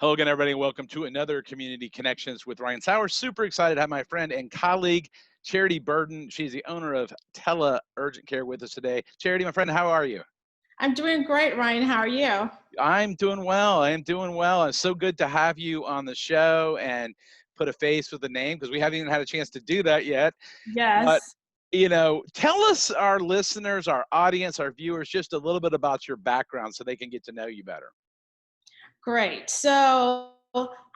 Hello again, everybody, and welcome to another Community Connections with Ryan Sauers. Super excited to have my friend and colleague, Charity Burden. She's the owner of TeleUrgent Care with us today. Charity, my friend, how are you? I'm doing great, Ryan. How are you? I'm doing well. I am doing well. It's so good to have you on the show and put a face with a name because we haven't even had a chance to do that yet. But, Yes. tell us, our listeners, our audience, our viewers, just a little bit about your background so they can get to know you better. Great. So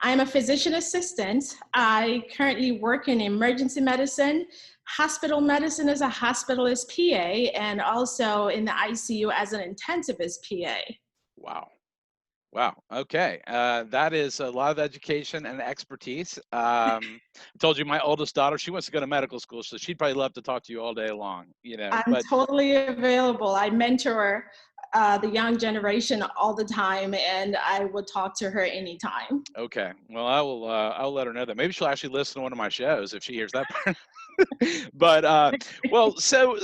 I'm a physician assistant. I currently work in emergency medicine, hospital medicine as a hospitalist PA, and also in the ICU as an intensivist PA. Wow. Wow. Okay. That is a lot of education and expertise. I told you my oldest daughter, she wants to go to medical school, so she'd probably love to talk to you all day long, I'm but totally available. I mentor the young generation all the time, and I would talk to her anytime. okay. Well, I'll let her know that. Maybe she'll actually listen to one of my shows if she hears that part. But well, so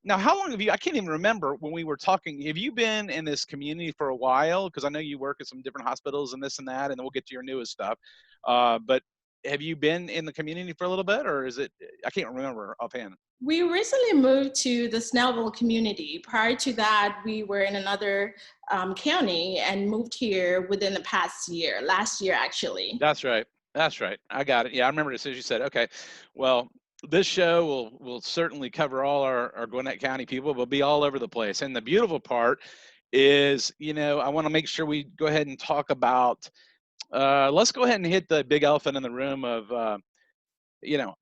now how long have you, I can't even remember when we were talking, have you been in this community for a while? Because I know you work at some different hospitals and this and that, and then we'll get to your newest stuff. But have you been in the community for a little bit, or is it, I can't remember offhand. We recently moved to the Snellville community. Prior to that, we were in another county and moved here within the past year, last year actually. That's right. That's right. I got it. Yeah, I remember it as soon as you said, okay, well, this show will certainly cover all our Gwinnett County people. We'll be all over the place. And the beautiful part is, I want to make sure we go ahead and talk about, let's go ahead and hit the big elephant in the room of,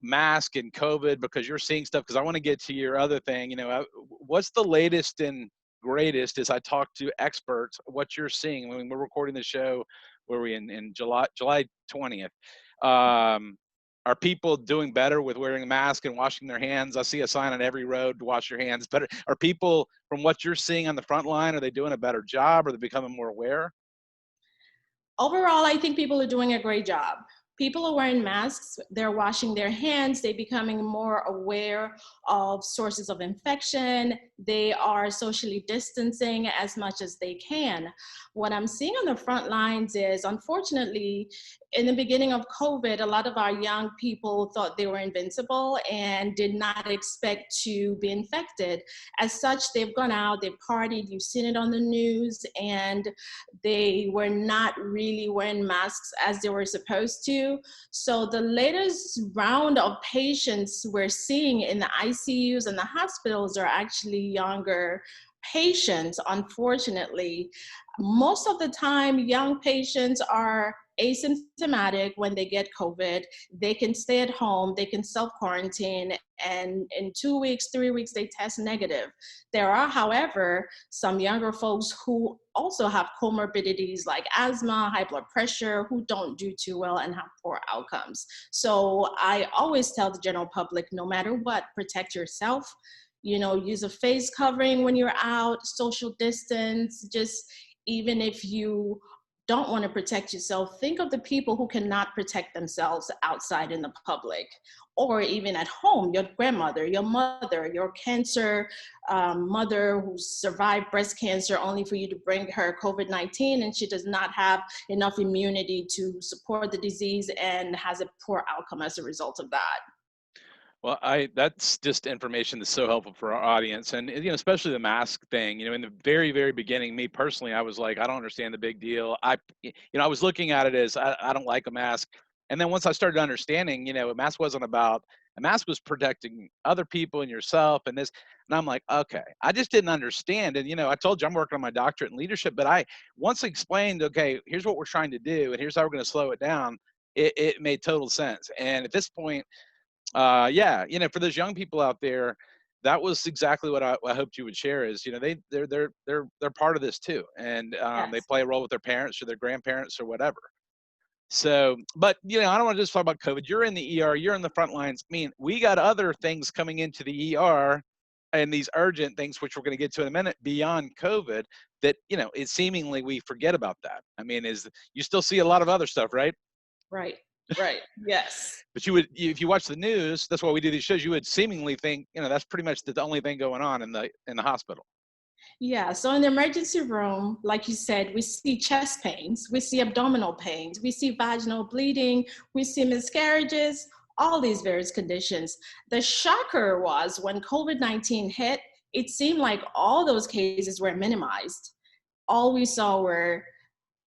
mask and COVID, because you're seeing stuff. Because I want to get to your other thing. What's the latest and greatest as I talk to experts, what you're seeing when we're recording the show, where we in July 20th. Are people doing better with wearing a mask and washing their hands? I see a sign on every road to wash your hands. But are people, from what you're seeing on the front line, are they doing a better job? Are they becoming more aware? Overall, I think people are doing a great job. People are wearing masks, they're washing their hands, they're becoming more aware of sources of infection, they are socially distancing as much as they can. What I'm seeing on the front lines is, unfortunately, in the beginning of COVID, a lot of our young people thought they were invincible and did not expect to be infected. As such, they've gone out, they've partied, you've seen it on the news, and they were not really wearing masks as they were supposed to. So the latest round of patients we're seeing in the ICUs and the hospitals are actually younger patients, unfortunately. Most of the time, young patients are asymptomatic when they get COVID. They can stay at home, they can self-quarantine, and in 2 weeks, 3 weeks, they test negative. There are, however, some younger folks who also have comorbidities like asthma, high blood pressure, who don't do too well and have poor outcomes. So I always tell the general public, no matter what, protect yourself. Use a face covering when you're out, social distance, just even if you don't want to protect yourself, think of the people who cannot protect themselves outside in the public, or even at home, your grandmother, your mother, your cancer mother who survived breast cancer only for you to bring her COVID-19, and she does not have enough immunity to support the disease and has a poor outcome as a result of that. Well, that's just information that's so helpful for our audience, and especially the mask thing. In the very, very beginning, me personally, I was like, I don't understand the big deal. I was looking at it as I don't like a mask, and then once I started understanding, a mask wasn't about, a mask was protecting other people and yourself, and this, and I'm like, okay, I just didn't understand, and I told you I'm working on my doctorate in leadership, but I once explained, okay, here's what we're trying to do, and here's how we're going to slow it down. It made total sense, and at this point. Yeah, for those young people out there, that was exactly what I hoped you would share is, they're part of this too. And they Yes. play a role with their parents or their grandparents or whatever. So, but I don't want to just talk about COVID. You're in the ER, you're in the front lines. I mean, we got other things coming into the ER and these urgent things, which we're going to get to in a minute, beyond COVID, that, it seemingly we forget about that. I mean, you still see a lot of other stuff, right? Right, right, yes. But if you watch the news, that's why we do these shows. You would seemingly think, that's pretty much the only thing going on in the hospital. Yeah, so in the emergency room, like you said, we see chest pains, we see abdominal pains, we see vaginal bleeding, we see miscarriages, all these various conditions. The shocker was when COVID-19 hit, it seemed like all those cases were minimized. All we saw were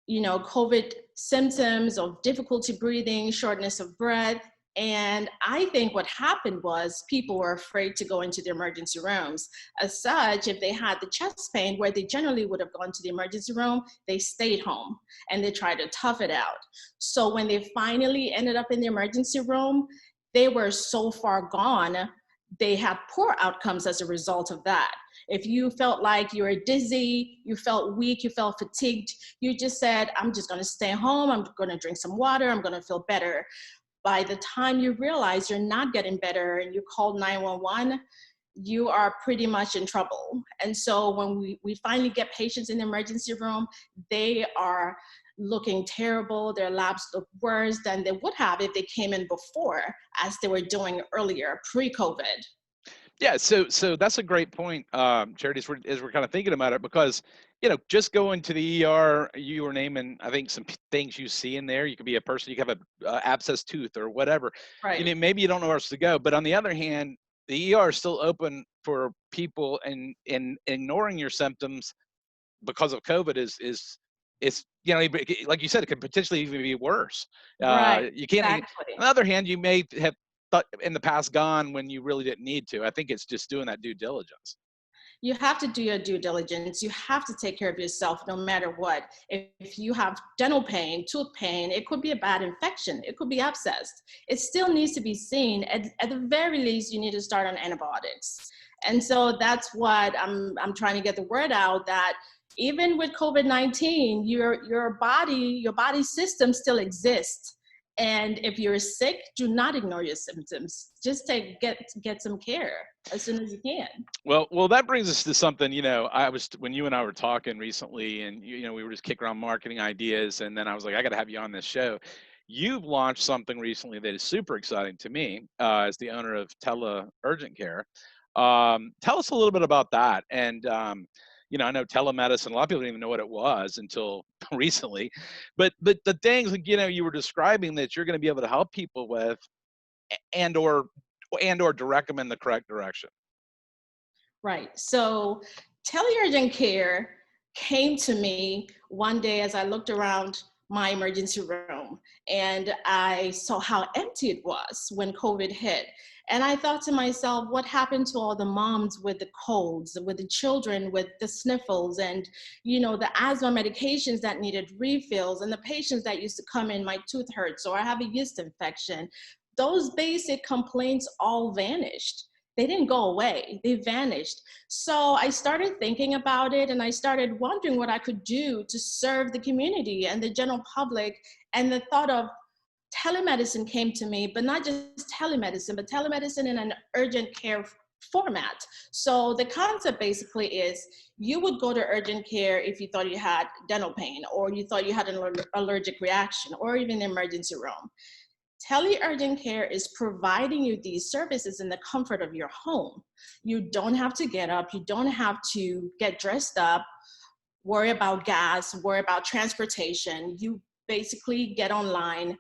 COVID symptoms of difficulty breathing, shortness of breath. And I think what happened was people were afraid to go into the emergency rooms. As such, if they had the chest pain, where they generally would have gone to the emergency room, they stayed home and they tried to tough it out. So when they finally ended up in the emergency room, they were so far gone, they had poor outcomes as a result of that. If you felt like you were dizzy, you felt weak, you felt fatigued, you just said, I'm just gonna stay home, I'm gonna drink some water, I'm gonna feel better. By the time you realize you're not getting better and you call 911, you are pretty much in trouble. And so when we finally get patients in the emergency room, they are looking terrible. Their labs look worse than they would have if they came in before, as they were doing earlier, pre-COVID. Yeah, so that's a great point, Charity, as we're kind of thinking about it, because just going to the ER, you were naming, I think, some things you see in there. You could be a person, you could have a abscess tooth or whatever. Right. Maybe you don't know where else to go, but on the other hand, the ER is still open for people, and ignoring your symptoms because of COVID is like you said, it could potentially even be worse. Right. You can't. On Exactly. the other hand, you may have thought in the past gone when you really didn't need to. I think it's just doing that due diligence. You have to do your due diligence. You have to take care of yourself no matter what. If you have dental pain, tooth pain, it could be a bad infection, it could be abscess. It still needs to be seen. At the very least, you need to start on antibiotics. And so that's what I'm trying to get the word out, that even with COVID-19, your body system still exists. And if you're sick, do not ignore your symptoms. Just get some care as soon as you can. Well, that brings us to something. I was when you and I were talking recently, and we were just kicking around marketing ideas, and then I was like, I got to have you on this show. You've launched something recently that is super exciting to me, as the owner of TeleUrgent Care. Tell us a little bit about that. And I know telemedicine. A lot of people didn't even know what it was until recently, but the things like you were describing that you're going to be able to help people with, and or direct them in the correct direction. Right. So TeleUrgent Care came to me one day as I looked around my emergency room and I saw how empty it was when COVID hit. And I thought to myself, what happened to all the moms with the colds, with the children with the sniffles, and the asthma medications that needed refills, and the patients that used to come in, my tooth hurts or I have a yeast infection. Those basic complaints all vanished. They didn't go away, they vanished. So I started thinking about it and I started wondering what I could do to serve the community and the general public. And the thought of telemedicine came to me, but not just telemedicine, but telemedicine in an urgent care format. So the concept basically is you would go to urgent care if you thought you had dental pain or you thought you had an allergic reaction or even the emergency room. TeleUrgent Care is providing you these services in the comfort of your home. You don't have to get up, you don't have to get dressed up, worry about gas, worry about transportation. You basically get online.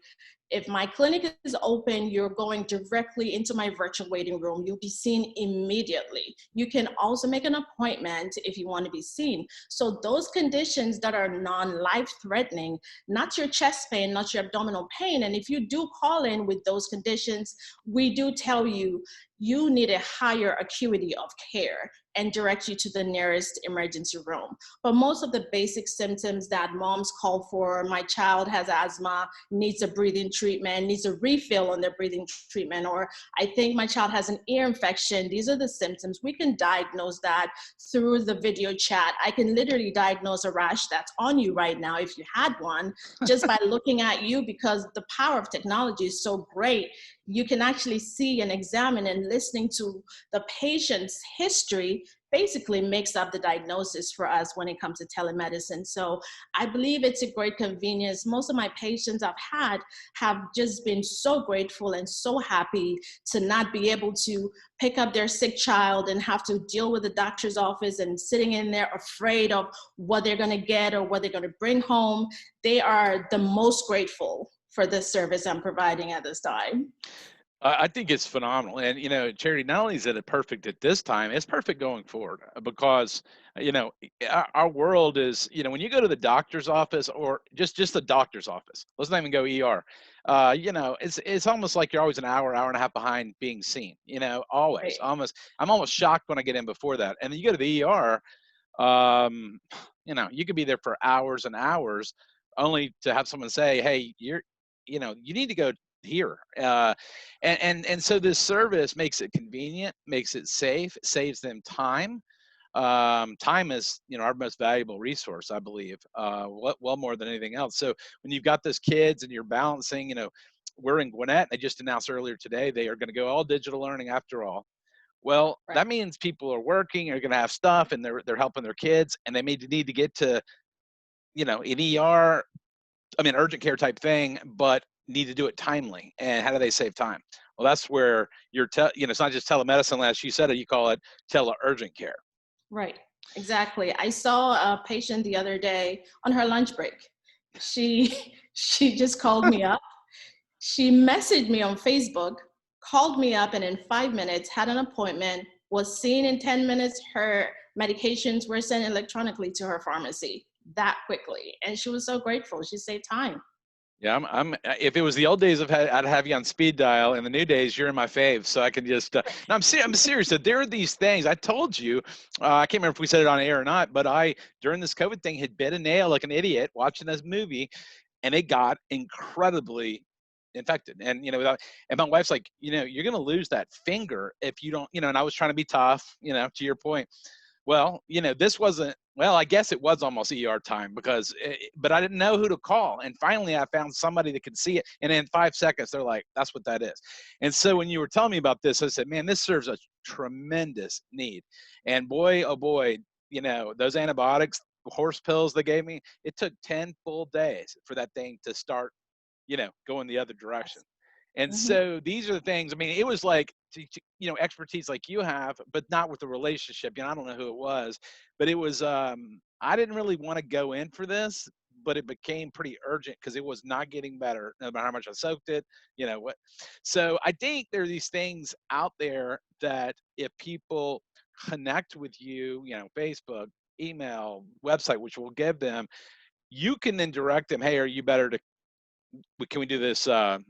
If my clinic is open, you're going directly into my virtual waiting room. You'll be seen immediately. You can also make an appointment if you want to be seen. So those conditions that are non-life threatening, not your chest pain, not your abdominal pain. And if you do call in with those conditions, we do tell you, you need a higher acuity of care and direct you to the nearest emergency room. But most of the basic symptoms that moms call for, my child has asthma, needs a breathing treatment, needs a refill on their breathing treatment, or I think my child has an ear infection. These are the symptoms. We can diagnose that through the video chat. I can literally diagnose a rash that's on you right now if you had one, just by looking at you, because the power of technology is so great. You can actually see and examine, and listening to the patient's history, basically makes up the diagnosis for us when it comes to telemedicine. So I believe it's a great convenience. Most of my patients I've had have just been so grateful and so happy to not be able to pick up their sick child and have to deal with the doctor's office and sitting in there afraid of what they're going to get or what they're going to bring home. They are the most grateful for this service I'm providing at this time. I think it's phenomenal. And, Charity, not only is it perfect at this time, it's perfect going forward because, our world is, when you go to the doctor's office or just the doctor's office, let's not even go ER. It's almost like you're always an hour and a half behind being seen, always, Right, almost. I'm almost shocked when I get in before that. And then you go to the ER, um, you could be there for hours and hours only to have someone say, hey, you need to go here. And so this service makes it convenient, makes it safe, saves them time. Time is, our most valuable resource, I believe, well more than anything else. So when you've got those kids and you're balancing, we're in Gwinnett. They just announced earlier today they are going to go all digital learning after all. Well, right, that means people are working, are going to have stuff, and they're helping their kids, and they may need to get to, an ER, I mean, urgent care type thing, but need to do it timely. And how do they save time? Well, that's where it's not just telemedicine. As you said it, you call it TeleUrgent Care. right. Exactly. I saw a patient the other day on her lunch break. She she just called me up. She messaged me on Facebook, called me up, and in 5 minutes had an appointment, was seen in 10 minutes. Her medications were sent electronically to her pharmacy that quickly. And she was so grateful. She saved time. Yeah, if it was the old days, I'd have you on speed dial. In the new days, you're in my faves, so I can just. No, I'm serious. So there are these things. I told you, I can't remember if we said it on air or not, but I during this COVID thing had bit a nail like an idiot watching this movie, and it got incredibly infected. And and my wife's like, you're gonna lose that finger if you don't, And I was trying to be tough, to your point. Well, this wasn't, well, I guess it was almost ER time because, but I didn't know who to call. And finally, I found somebody that could see it. And in 5 seconds, they're like, that's what that is. And so when you were telling me about this, I said, man, this serves a tremendous need. And boy, oh boy, those antibiotics, horse pills they gave me, it took 10 full days for that thing to start, going the other direction. And Mhm. so these are the things. I mean, it was like, expertise like you have, but not with the relationship. I don't know who it was, but it was. I didn't really want to go in for this, but it became pretty urgent because it was not getting better, no matter how much I soaked it. What? So I think there are these things out there that if people connect with you, Facebook, email, website, which will give them, you can then direct them. Hey, are you better to can we do this through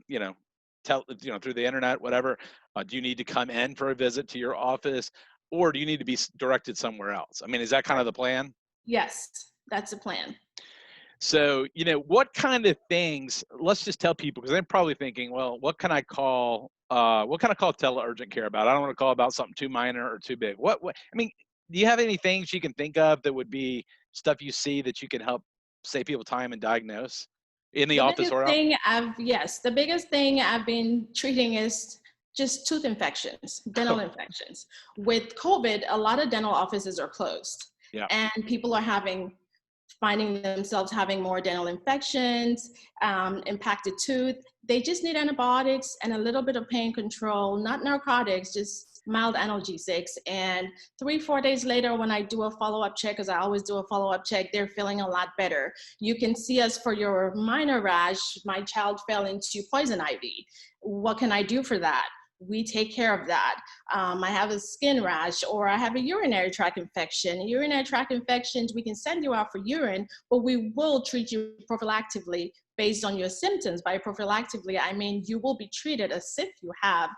the internet, whatever? Do you need to come in for a visit to your office, or do you need to be directed somewhere else? I mean, is that kind of Right. the plan? Yes, that's the plan. So what kind of things, let's just tell people, because they're probably thinking, well, what can I call TeleUrgent Care about? I don't want to call about something too minor or too big. What I mean, do you have any things you can think of that would be stuff you see that you can help save people time and diagnose in the The office biggest or out? thing the biggest thing I've been treating is just tooth infections, dental infections. With COVID, a lot of dental offices are closed, Yeah. and people are finding themselves having more dental infections, impacted tooth. They just need antibiotics and a little bit of pain control, not narcotics, just mild analgesics. And 3, 4 days later, when I do a follow-up check, because I always do a follow-up check, they're feeling a lot better. You can see us for your minor rash. My child fell into poison ivy. What can I do for that? We take care of that. I have a skin rash, or I have a urinary tract infection. Urinary tract infections, we can send you out for urine, but we will treat you prophylactically based on your symptoms. By prophylactically, I mean you will be treated as if you have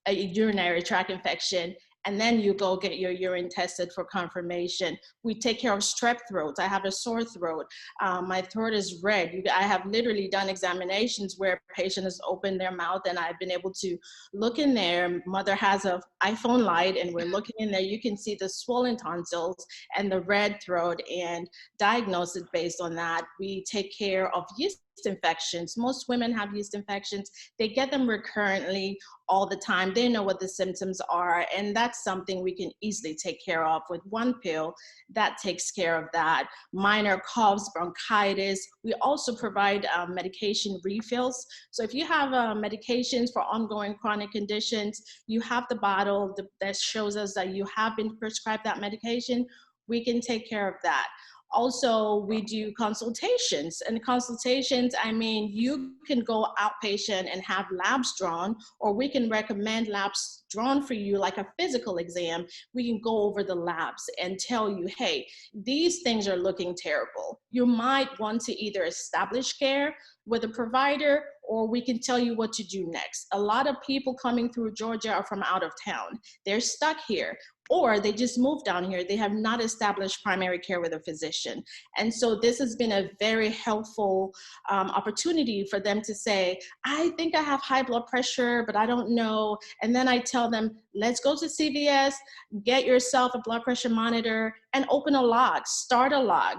a urinary tract infection, and then you go get your urine tested for confirmation. We take care of strep throats. I have a sore throat. My throat is red. I have literally done examinations where a patient has opened their mouth and I've been able to look in there. Mother has an iPhone light and we're looking in there. You can see the swollen tonsils and the red throat and diagnose it based on that. We take care of yeast infections. Most women have yeast infections. They get them recurrently all the time. They know what the symptoms are, and that's something we can easily take care of with one pill that takes care of that. Minor coughs, bronchitis. We also provide medication refills. So if you have medications for ongoing chronic conditions, you have the bottle that shows us that you have been prescribed that medication. We can take care of that. Also, we do consultations, and consultations, I mean, you can go outpatient and have labs drawn, or we can recommend labs drawn for you, like a physical exam. We can go over the labs and tell you, hey, these things are looking terrible. You might want to either establish care with a provider, or we can tell you what to do next. A lot of people coming through Georgia are from out of town. They're stuck here, or they just moved down here. They have not established primary care with a physician. And so this has been a very helpful opportunity for them to say, I think I have high blood pressure, but I don't know. And then I tell them, let's go to CVS, get yourself a blood pressure monitor and open a log, start a log.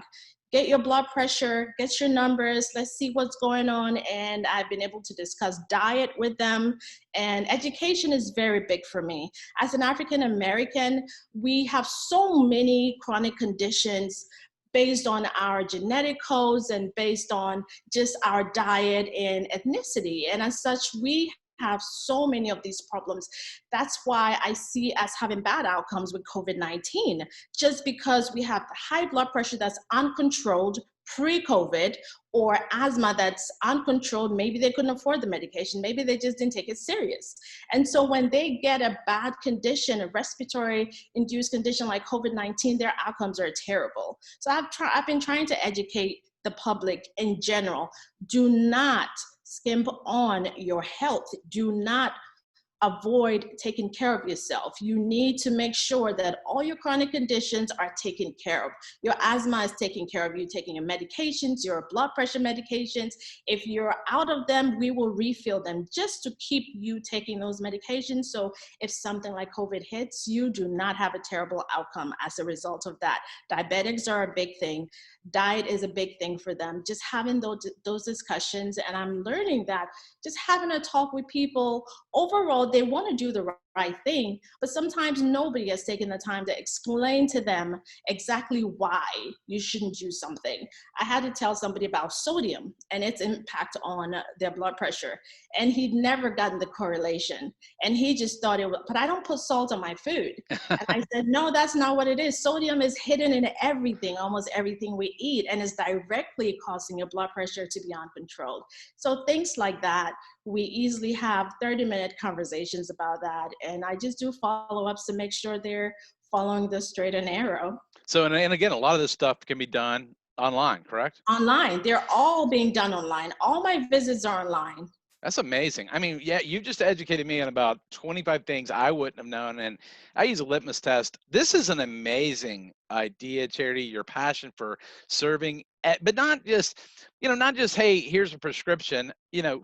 Get your blood pressure, get your numbers, let's see what's going on. And I've been able to discuss diet with them. And education is very big for me. As an African American, we have so many chronic conditions based on our genetic codes and based on just our diet and ethnicity. And as such, we have so many of these problems. That's why I see us having bad outcomes with COVID-19, just because we have high blood pressure that's uncontrolled pre-COVID, or asthma that's uncontrolled. Maybe they couldn't afford the medication. Maybe they just didn't take it serious. And so when they get a bad condition, a respiratory induced condition like COVID-19, their outcomes are terrible. So I've been trying to educate the public in general. Do not skimp on your health. Do not avoid taking care of yourself. You need to make sure that all your chronic conditions are taken care of. Your asthma is taken care of. You taking your medications, your blood pressure medications. If you're out of them, we will refill them just to keep you taking those medications. So if something like COVID hits, you do not have a terrible outcome as a result of that. Diabetics are a big thing. Diet is a big thing for them. Just having those discussions, and I'm learning that just having a talk with people, overall, they want to do the right thing, but sometimes nobody has taken the time to explain to them exactly why you shouldn't do something. I had to tell somebody about sodium and its impact on their blood pressure, and he'd never gotten the correlation. And he just thought it was, but I don't put salt on my food. And I said, no, that's not what it is. Sodium is hidden in everything, almost everything we eat, and is directly causing your blood pressure to be uncontrolled. So things like that, we easily have 30-minute conversations about that. And I just do follow-ups to make sure they're following the straight and narrow. So, and again, a lot of this stuff can be done online, correct? Online. They're all being done online. All my visits are online. That's amazing. I mean, yeah, you just educated me on about 25 things I wouldn't have known. And I use a litmus test. This is an amazing idea, Charity, your passion for serving, but not just, not just, hey, here's a prescription,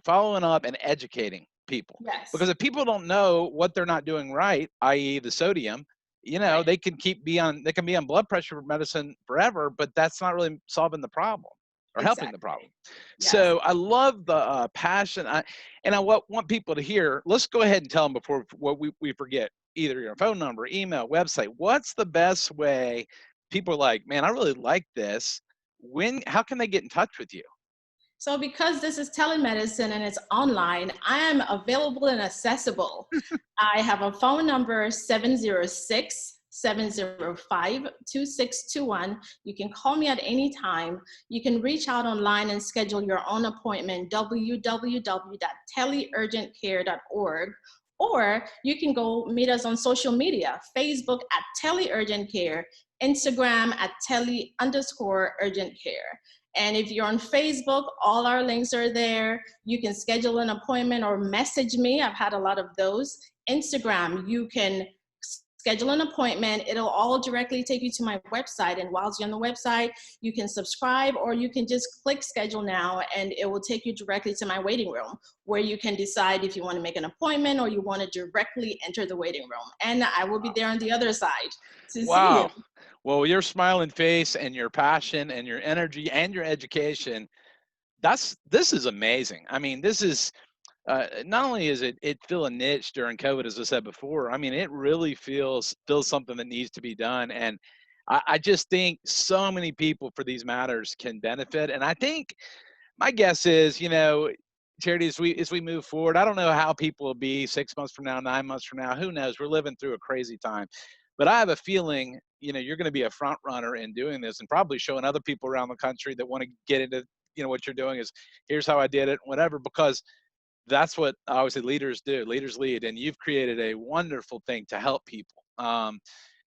following up and educating people. Yes. Because if people don't know what they're not doing right, i.e. the sodium, Right. they can be on blood pressure medicine forever, but that's not really solving the problem or helping the problem. Yes. So I love the passion. And I want people to hear. Let's go ahead and tell them before we forget. Either your phone number, email, website. What's the best way? People are like, man, I really like this. How can they get in touch with you? So because this is telemedicine and it's online, I am available and accessible. I have a phone number, 706-705-2621. You can call me at any time. You can reach out online and schedule your own appointment, www.TeleUrgentCare.org. Or you can go meet us on social media, Facebook at TeleUrgentCare, Instagram at Tele_urgent_care. And if you're on Facebook, all our links are there. You can schedule an appointment or message me. I've had a lot of those. Instagram, you can schedule an appointment. It'll all directly take you to my website. And whilst you're on the website, you can subscribe, or you can just click schedule now, and it will take you directly to my waiting room, where you can decide if you want to make an appointment or you want to directly enter the waiting room. And I will be there on the other side to see you. Well, your smiling face and your passion and your energy and your education, this is amazing. I mean, this is not only is it fill a niche during COVID, as I said before. I mean, it really feels something that needs to be done, and I just think so many people for these matters can benefit. And I think my guess is, Charity, as we move forward, I don't know how people will be 6 months from now, 9 months from now. Who knows? We're living through a crazy time, but I have a feeling, you're going to be a front runner in doing this, and probably showing other people around the country that want to get into, what you're doing is here's how I did it, whatever, because that's what obviously leaders do. Leaders lead, and you've created a wonderful thing to help people.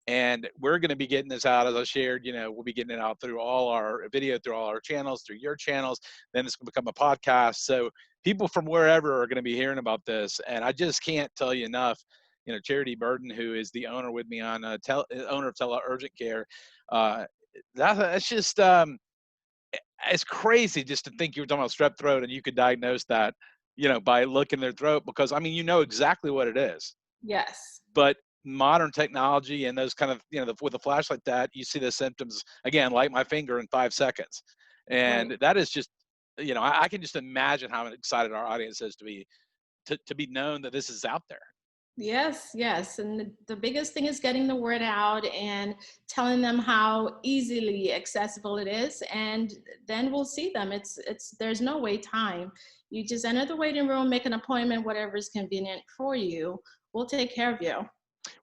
And we're going to be getting this out, as I shared. We'll be getting it out through all our video, through all our channels, through your channels. Then it's going to become a podcast. So people from wherever are going to be hearing about this. And I just can't tell you enough. Charity Burden, who is the owner with me on owner of TeleUrgent Care, uh, that's just it's crazy just to think you were talking about strep throat and you could diagnose that, by looking their throat, because I mean, exactly what it is. Yes. But modern technology and those kind of, with a flash like that, you see the symptoms again, like my finger, in 5 seconds. Right. And that is just, I can just imagine how excited our audience is to be known that this is out there. Yes, yes. And the biggest thing is getting the word out and telling them how easily accessible it is. And then we'll see them. There's no wait time. You just enter the waiting room, make an appointment, whatever is convenient for you. We'll take care of you.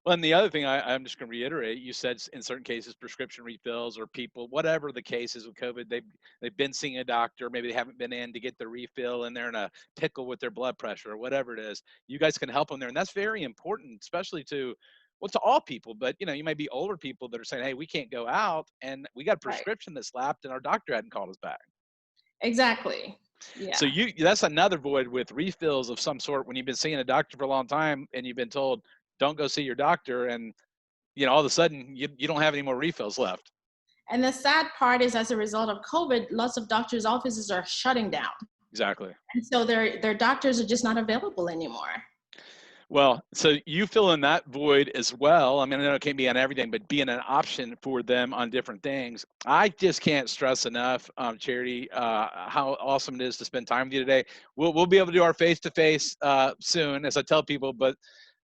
Well, and the other thing I'm just going to reiterate, you said in certain cases, prescription refills, or people, whatever the case is with COVID, they've been seeing a doctor, maybe they haven't been in to get the refill, and they're in a pickle with their blood pressure or whatever it is. You guys can help them there, and that's very important, especially to, well, to all people. But you may be older people that are saying, "Hey, we can't go out, and we got a Right. prescription that's lapped, and our doctor hadn't called us back." Exactly. So Yeah. that's another void with refills of some sort when you've been seeing a doctor for a long time and you've been told, "Don't go see your doctor," and all of a sudden you don't have any more refills left. And the sad part is, as a result of COVID, lots of doctors' offices are shutting down. Exactly. And so their doctors are just not available anymore. Well, so you fill in that void as well. I mean, I know it can't be on everything, but being an option for them on different things. I just can't stress enough, Charity, how awesome it is to spend time with you today. We'll be able to do our face to face soon, as I tell people, but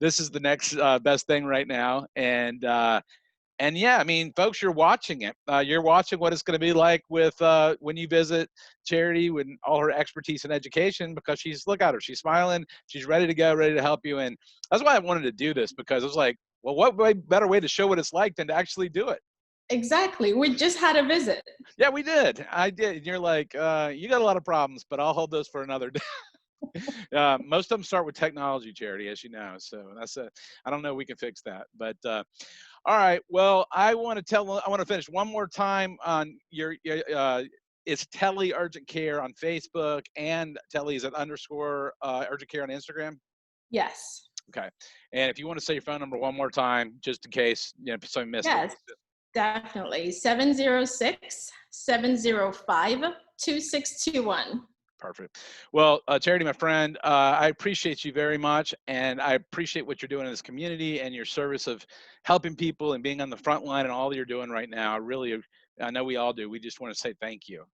this is the next best thing right now. And yeah, I mean, folks, you're watching it. You're watching what it's going to be like with when you visit Charity with all her expertise in education, because look at her, she's smiling, she's ready to go, ready to help you. And that's why I wanted to do this, because it was like, well, better way to show what it's like than to actually do it? Exactly. We just had a visit. Yeah, we did. I did. And you're like, you got a lot of problems, but I'll hold those for another day. Most of them start with technology, Charity, as you know. So I don't know. We can fix that, but all right. Well, I want to finish one more time on it's TeleUrgent Care on Facebook, and Tele is at underscore urgent care on Instagram. Yes. Okay. And if you want to say your phone number one more time, just in case someone missed it. Yes, definitely. 706-705-2621. Perfect. Well, Charity, my friend, I appreciate you very much, and I appreciate what you're doing in this community and your service of helping people and being on the front line and all that you're doing right now. I know we all do. We just want to say thank you.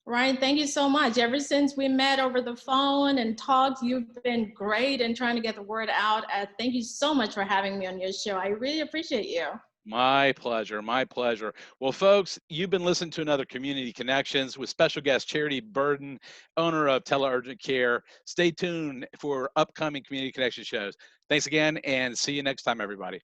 Ryan, thank you so much. Ever since we met over the phone and talked, you've been great in trying to get the word out. Thank you so much for having me on your show. I really appreciate you. My pleasure. My pleasure. Well, folks, you've been listening to another Community Connections with special guest Charity Burden, owner of TeleUrgent Care. Stay tuned for upcoming Community Connection shows. Thanks again, and see you next time, everybody.